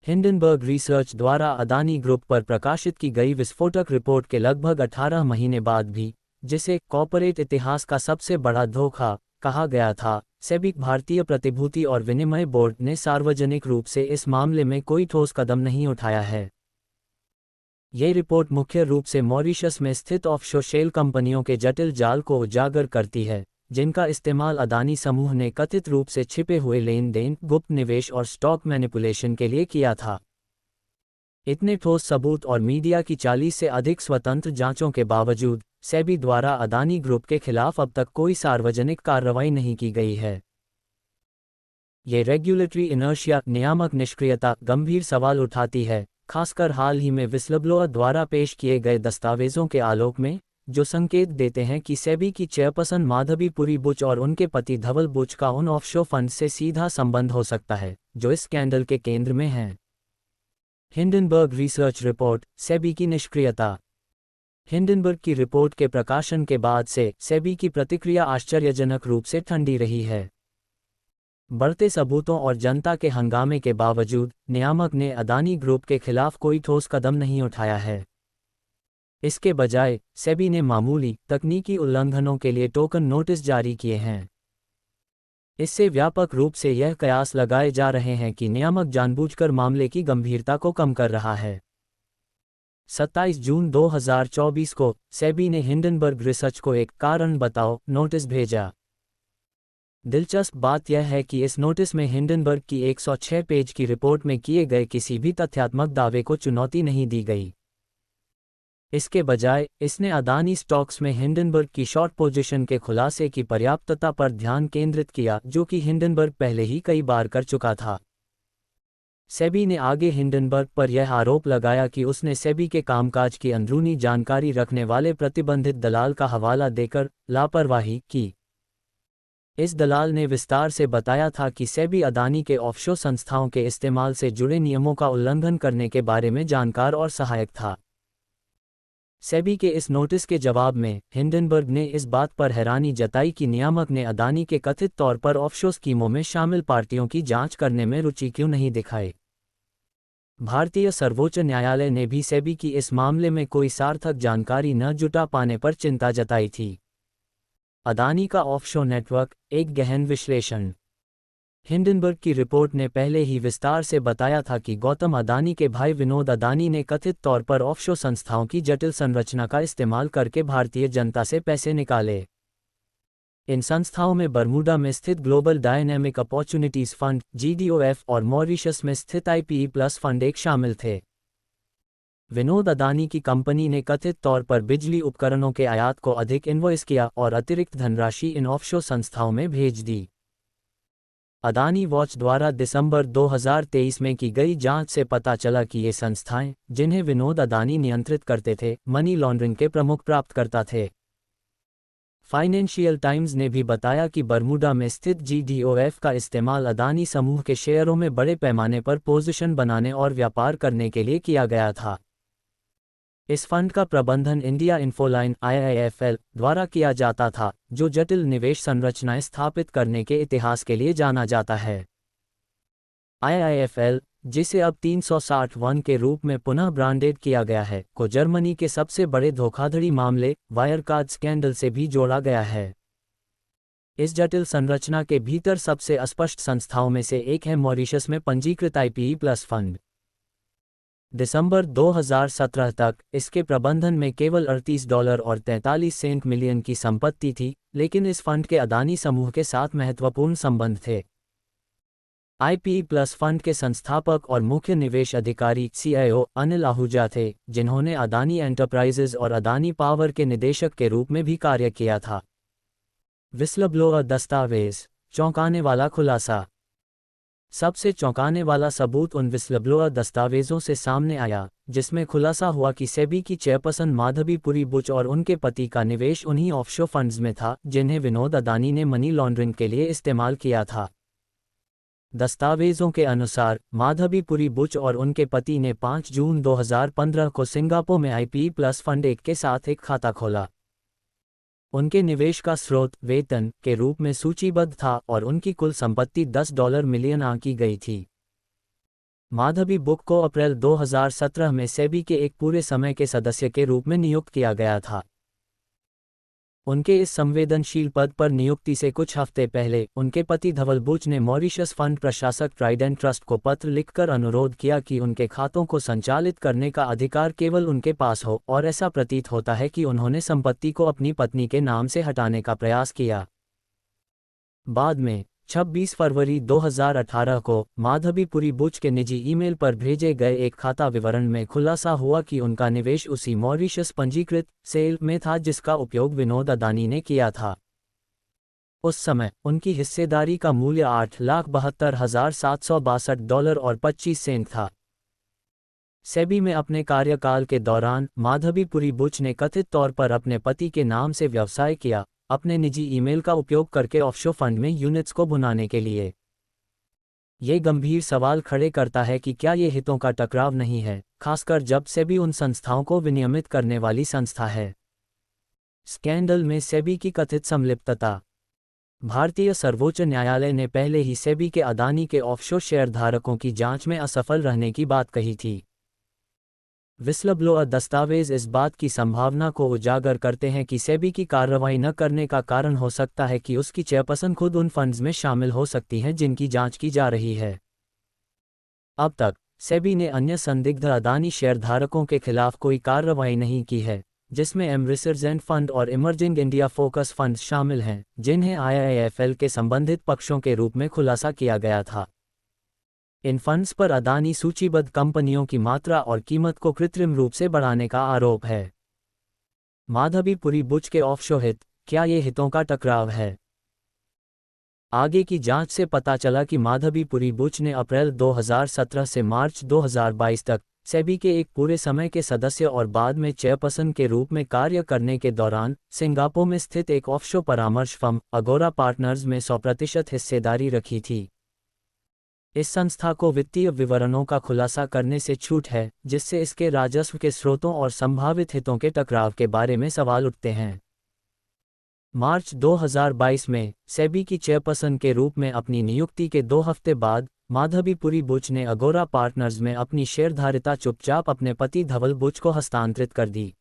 Hindenburg research द्वारा Adani group पर प्रकाशित की गई विस्फोटक रिपोर्ट के लगभग 18 महीने बाद भी, जिसे कॉर्पोरेट इतिहास का सबसे बड़ा धोखा कहा गया था, सेबी भारतीय प्रतिभूति और विनिमय बोर्ड ने सार्वजनिक रूप से इस मामले में कोई ठोस कदम नहीं उठाया है। ये रिपोर्ट मुख्य रूप से मॉरिशस में स्थित ऑफशोर शेल कंपनियों के जटिल जाल को उजागर करती है, जिनका इस्तेमाल अदानी समूह ने कथित रूप से छिपे हुए लेन देन, गुप्त निवेश और स्टॉक मैनिपुलेशन के लिए किया था। इतने ठोस सबूत और मीडिया की 40 से अधिक स्वतंत्र जांचों के बावजूद सेबी द्वारा अदानी ग्रुप के खिलाफ अब तक कोई सार्वजनिक कार्रवाई नहीं की गई है। ये रेगुलेटरी इनर्शिया, नियामक निष्क्रियता, गंभीर सवाल उठाती है, खासकर हाल ही में विस्लब्लोअर द्वारा पेश किए गए दस्तावेजों के आलोक में, जो संकेत देते हैं कि सेबी की चेयरपर्सन माधवी पुरी बुच और उनके पति धवल बुच का उन ऑफशोर फंड से सीधा संबंध हो सकता है, जो इस स्कैंडल के केंद्र में हैं। हिंडनबर्ग रिसर्च रिपोर्ट, सेबी की निष्क्रियता। हिंडनबर्ग की रिपोर्ट के प्रकाशन के बाद से सेबी की प्रतिक्रिया आश्चर्यजनक रूप से ठंडी रही है। बढ़ते सबूतों और जनता के हंगामे के बावजूद नियामक ने अदानी ग्रुप के खिलाफ कोई ठोस कदम नहीं उठाया है। इसके बजाय सेबी ने मामूली तकनीकी उल्लंघनों के लिए टोकन नोटिस जारी किए हैं। इससे व्यापक रूप से यह कयास लगाए जा रहे हैं कि नियामक जानबूझकर मामले की गंभीरता को कम कर रहा है। 27 जून 2024 को सेबी ने हिंडनबर्ग रिसर्च को एक कारण बताओ नोटिस भेजा। दिलचस्प बात यह है कि इस नोटिस में हिंडनबर्ग की 106 पेज की रिपोर्ट में किए गए किसी भी तथ्यात्मक दावे को चुनौती नहीं दी गई। इसके बजाय इसने अदानी स्टॉक्स में हिंडनबर्ग की शॉर्ट पोजीशन के खुलासे की पर्याप्तता पर ध्यान केंद्रित किया, जो कि हिंडनबर्ग पहले ही कई बार कर चुका था। सेबी ने आगे हिंडनबर्ग पर यह आरोप लगाया कि उसने सेबी के कामकाज की अंदरूनी जानकारी रखने वाले प्रतिबंधित दलाल का हवाला देकर लापरवाही की। इस दलाल ने विस्तार से बताया था कि सेबी अदानी के ऑफशोर संस्थाओं के इस्तेमाल से जुड़े नियमों का उल्लंघन करने के बारे में जानकार और सहायक था। सेबी के इस नोटिस के जवाब में हिंडनबर्ग ने इस बात पर हैरानी जताई कि नियामक ने अदानी के कथित तौर पर ऑफशोर स्कीमों में शामिल पार्टियों की जांच करने में रुचि क्यों नहीं दिखाई। भारतीय सर्वोच्च न्यायालय ने भी सेबी की इस मामले में कोई सार्थक जानकारी न जुटा पाने पर चिंता जताई थी। अदानी का ऑफशोर नेटवर्क, एक गहन विश्लेषण। हिंडनबर्ग की रिपोर्ट ने पहले ही विस्तार से बताया था कि गौतम अदानी के भाई विनोद अदानी ने कथित तौर पर ऑफशोर संस्थाओं की जटिल संरचना का इस्तेमाल करके भारतीय जनता से पैसे निकाले। इन संस्थाओं में बरमूडा में स्थित global dynamic opportunities fund (GDOF) और मॉरिशस में स्थित IPE प्लस फंड एक शामिल थे। विनोद अदानी की कंपनी ने कथित तौर पर बिजली उपकरणों के आयात को अधिक इनवॉइस किया और अतिरिक्त धनराशि इन ऑफशोर संस्थाओं में भेज दी। अदानी वॉच द्वारा दिसंबर 2023 में की गई जांच से पता चला कि ये संस्थाएं, जिन्हें विनोद अदानी नियंत्रित करते थे, मनी लॉन्ड्रिंग के प्रमुख प्राप्तकर्ता थे। फाइनेंशियल टाइम्स ने भी बताया कि बरमूडा में स्थित GDOF का इस्तेमाल अदानी समूह के शेयरों में बड़े पैमाने पर पोजीशन बनाने और व्यापार करने के लिए किया गया था। इस फंड का प्रबंधन इंडिया इन्फोलाइन (IIFL) द्वारा किया जाता था, जो जटिल निवेश संरचनाएं स्थापित करने के इतिहास के लिए जाना जाता है। IIFL, जिसे अब 360 के रूप में पुनः ब्रांडेड किया गया है, को जर्मनी के सबसे बड़े धोखाधड़ी मामले वायरकार्ड स्कैंडल से भी जोड़ा गया है। इस जटिल संरचना के भीतर सबसे अस्पष्ट संस्थाओं में से एक है मॉरिशस में पंजीकृत IPE प्लस फंड। दिसंबर 2017 तक इसके प्रबंधन में केवल $38 और 43 मिलियन की संपत्ति थी, लेकिन इस फंड के अदानी समूह के साथ महत्वपूर्ण संबंध थे। IPE प्लस फंड के संस्थापक और मुख्य निवेश अधिकारी CIO अनिल आहूजा थे, जिन्होंने अदानी एंटरप्राइजेज और अदानी पावर के निदेशक के रूप में भी कार्य किया था। विस्लब्लोअर दस्तावेज, चौंकाने वाला खुलासा। सबसे चौंकाने वाला सबूत उन विस्लब्लोअर दस्तावेजों से सामने आया, जिसमें खुलासा हुआ कि सेबी की चेयरपर्सन माधवी पुरी बुच और उनके पति का निवेश उन्हीं ऑफशोर फंड्स में था, जिन्हें विनोद अदानी ने मनी लॉन्ड्रिंग के लिए इस्तेमाल किया था। दस्तावेजों के अनुसार माधवी पुरी बुच और उनके पति ने 5 जून 2015 को सिंगापुर में IPE प्लस फंड 1 के साथ एक खाता खोला। उनके निवेश का स्रोत वेतन के रूप में सूचीबद्ध था और उनकी कुल संपत्ति $10 मिलियन आंकी गई थी। माधवी बुक को अप्रैल 2017 में सेबी के एक पूरे समय के सदस्य के रूप में नियुक्त किया गया था। उनके इस संवेदनशील पद पर नियुक्ति से कुछ हफ्ते पहले उनके पति धवल बुच ने मॉरिशस फंड प्रशासक ट्राइडेंट ट्रस्ट को पत्र लिखकर अनुरोध किया कि उनके खातों को संचालित करने का अधिकार केवल उनके पास हो, और ऐसा प्रतीत होता है कि उन्होंने संपत्ति को अपनी पत्नी के नाम से हटाने का प्रयास किया। बाद में 26 फरवरी 2018 को माधवी पुरी बुच के निजी ईमेल पर भेजे गए एक खाता विवरण में खुलासा हुआ कि उनका निवेश उसी मॉरिशस पंजीकृत सेल में था जिसका उपयोग विनोद अदानी ने किया था। उस समय उनकी हिस्सेदारी का मूल्य $8,72,762 और 25 सेंट था। सेबी में अपने कार्यकाल के दौरान माधवी पुरी बुच ने कथित तौर पर अपने पति के नाम से व्यवसाय किया, अपने निजी ईमेल का उपयोग करके ऑफशोर फंड में यूनिट्स को भुनाने के लिए। ये गंभीर सवाल खड़े करता है कि क्या ये हितों का टकराव नहीं है, खासकर जब सेबी उन संस्थाओं को विनियमित करने वाली संस्था है। स्कैंडल में सेबी की कथित संलिप्तता। भारतीय सर्वोच्च न्यायालय ने पहले ही सेबी के अदानी के ऑफशोर शेयरधारकों की जांच में असफल रहने की बात कही थी। विस्लब्लोअर दस्तावेज इस बात की संभावना को उजागर करते हैं कि सेबी की कार्रवाई न करने का कारण हो सकता है कि उसकी चेयरपर्सन खुद उन फंड्स में शामिल हो सकती हैं जिनकी जांच की जा रही है। अब तक सेबी ने अन्य संदिग्ध अदानी शेयरधारकों के खिलाफ कोई कार्रवाई नहीं की है, जिसमें एमरिसर्जेंट फंड और इमर्जिंग इंडिया फोकस फंड शामिल हैं, जिन्हें IIFL के संबंधित पक्षों के रूप में खुलासा किया गया था। इन फंड्स पर अदानी सूचीबद्ध कंपनियों की मात्रा और कीमत को कृत्रिम रूप से बढ़ाने का आरोप है। माधवी पुरी बुच के ऑफशोर हित, क्या ये हितों का टकराव है? आगे की जांच से पता चला कि माधवी पुरी बुच ने अप्रैल 2017 से मार्च 2022 तक सेबी के एक पूरे समय के सदस्य और बाद में चेयरपर्सन के रूप में कार्य करने के दौरान सिंगापुर में स्थित एक ऑफशोर परामर्श फर्म अगोरा पार्टनर्स में 100% हिस्सेदारी रखी थी। इस संस्था को वित्तीय विवरणों का खुलासा करने से छूट है, जिससे इसके राजस्व के स्रोतों और संभावित हितों के टकराव के बारे में सवाल उठते हैं। मार्च 2022 में सेबी की चेयरपर्सन के रूप में अपनी नियुक्ति के 2 हफ्ते बाद माधवी पुरी बुच ने अगोरा पार्टनर्स में अपनी शेयरधारिता चुपचाप अपने पति धवल बुच को हस्तांतरित कर दी।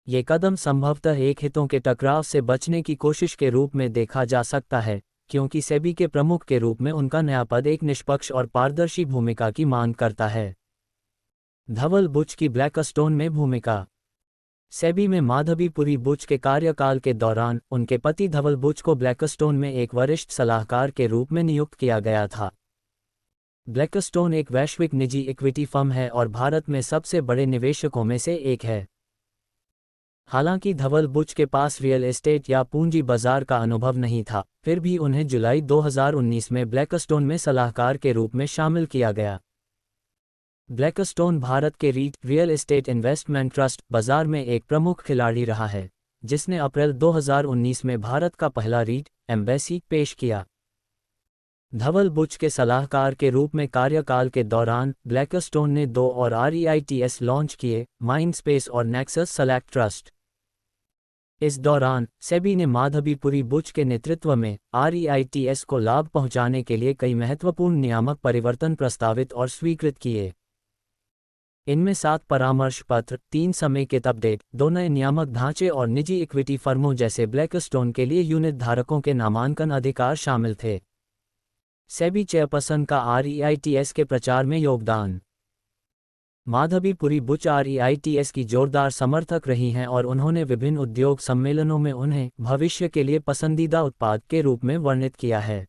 ये कदम संभवतः एक हितों के टकराव से बचने की कोशिश के रूप में देखा जा सकता है, क्योंकि सेबी के प्रमुख के रूप में उनका नया पद एक निष्पक्ष और पारदर्शी भूमिका की मांग करता है। धवल बुच की ब्लैकस्टोन में भूमिका। सेबी में माधवी पुरी बुच के कार्यकाल के दौरान उनके पति धवल बुच को ब्लैकस्टोन में एक वरिष्ठ सलाहकार के रूप में नियुक्त किया गया था। ब्लैकस्टोन एक वैश्विक निजी इक्विटी फर्म है और भारत में सबसे बड़े निवेशकों में से एक है। हालांकि धवल बुच के पास रियल एस्टेट या पूंजी बाजार का अनुभव नहीं था, फिर भी उन्हें जुलाई 2019 में ब्लैकस्टोन में सलाहकार के रूप में शामिल किया गया। ब्लैकस्टोन भारत के REIT real estate investment trust बाजार में एक प्रमुख खिलाड़ी रहा है, जिसने अप्रैल 2019 में भारत का पहला रीट एम्बेसी पेश किया। धवल बुच के सलाहकार के रूप में कार्यकाल के दौरान ब्लैकस्टोन ने 2 और REITs लॉन्च किए, माइंडस्पेस और नेक्सस सेलेक्ट ट्रस्ट। इस दौरान सेबी ने माधवी पुरी बुच के नेतृत्व में REITs को लाभ पहुंचाने के लिए कई महत्वपूर्ण नियामक परिवर्तन प्रस्तावित और स्वीकृत किए। इनमें 7 परामर्श पत्र, 3 समेकित अपडेट, 2 नए नियामक ढांचे और निजी इक्विटी फर्मों जैसे ब्लैकस्टोन के लिए यूनिट धारकों के नामांकन अधिकार शामिल थे। सेबी चेयरपर्सन का REITs के प्रचार में योगदान। माधवी पुरी बुच REITs की जोरदार समर्थक रही हैं और उन्होंने विभिन्न उद्योग सम्मेलनों में उन्हें भविष्य के लिए पसंदीदा उत्पाद के रूप में वर्णित किया है।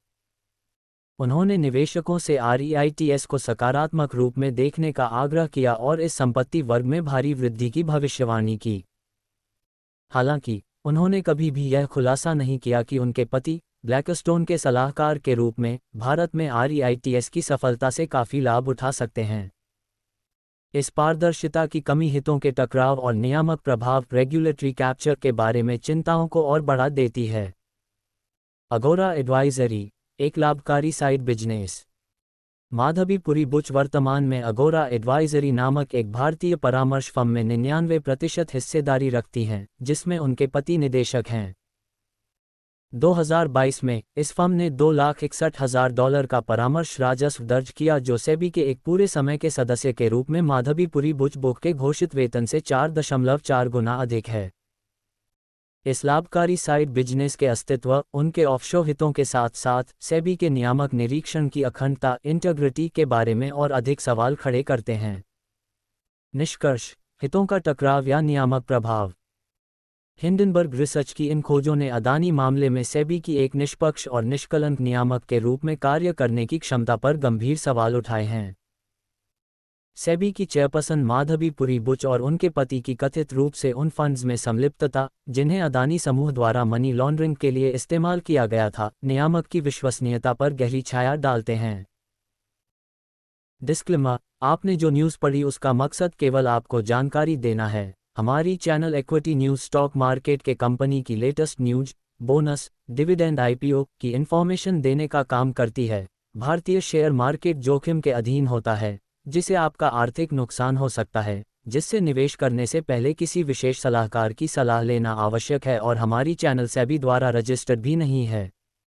उन्होंने निवेशकों से REITs को सकारात्मक रूप में देखने का आग्रह किया और इस संपत्ति वर्ग में भारी वृद्धि की भविष्यवाणी की। हालांकि उन्होंने कभी भी यह खुलासा नहीं किया कि उनके पति ब्लैकस्टोन के सलाहकार के रूप में भारत में REITs की सफलता से काफ़ी लाभ उठा सकते हैं। इस पारदर्शिता की कमी हितों के टकराव और नियामक प्रभाव रेगुलेटरी कैप्चर के बारे में चिंताओं को और बढ़ा देती है। अगोरा एडवाइजरी, एक लाभकारी साइड बिजनेस। माधवी पुरी बुच वर्तमान में अगोरा एडवाइजरी नामक एक भारतीय परामर्श फर्म में 99% हिस्सेदारी रखती हैं, जिसमें उनके पति निदेशक हैं। 2022 में इस फर्म ने $2,61,000 का परामर्श राजस्व दर्ज किया, जो सेबी के एक पूरे समय के सदस्य के रूप में माधवीपुरी बुचबुक के घोषित वेतन से 4.4 गुना अधिक है। इस लाभकारी साइड बिजनेस के अस्तित्व उनके ऑफशोर हितों के साथ साथ सेबी के नियामक निरीक्षण की अखंडता इंटीग्रिटी के बारे में और अधिक सवाल खड़े करते हैं। निष्कर्ष: हितों का टकराव या नियामक प्रभाव। हिंडनबर्ग रिसर्च की इन खोजों ने अदानी मामले में सेबी की एक निष्पक्ष और निष्कलंक नियामक के रूप में कार्य करने की क्षमता पर गंभीर सवाल उठाए हैं। सेबी की चेयरपर्सन माधवीपुरी बुच और उनके पति की कथित रूप से उन फंड्स में संलिप्तता, जिन्हें अदानी समूह द्वारा मनी लॉन्ड्रिंग के लिए इस्तेमाल किया गया था, नियामक की विश्वसनीयता पर गहरी छाया डालते हैं। डिस्क्लेमर: आपने जो न्यूज़ पढ़ी उसका मकसद केवल आपको जानकारी देना है। हमारी channel equity news stock market के कंपनी की latest news, bonus, dividend, IPO की इन्फॉर्मेशन देने का काम करती है। भारतीय शेयर मार्केट जोखिम के अधीन होता है, जिसे आपका आर्थिक नुकसान हो सकता है, जिससे निवेश करने से पहले किसी विशेष सलाहकार की सलाह लेना आवश्यक है और हमारी चैनल सेबी द्वारा रजिस्टर्ड भी नहीं है।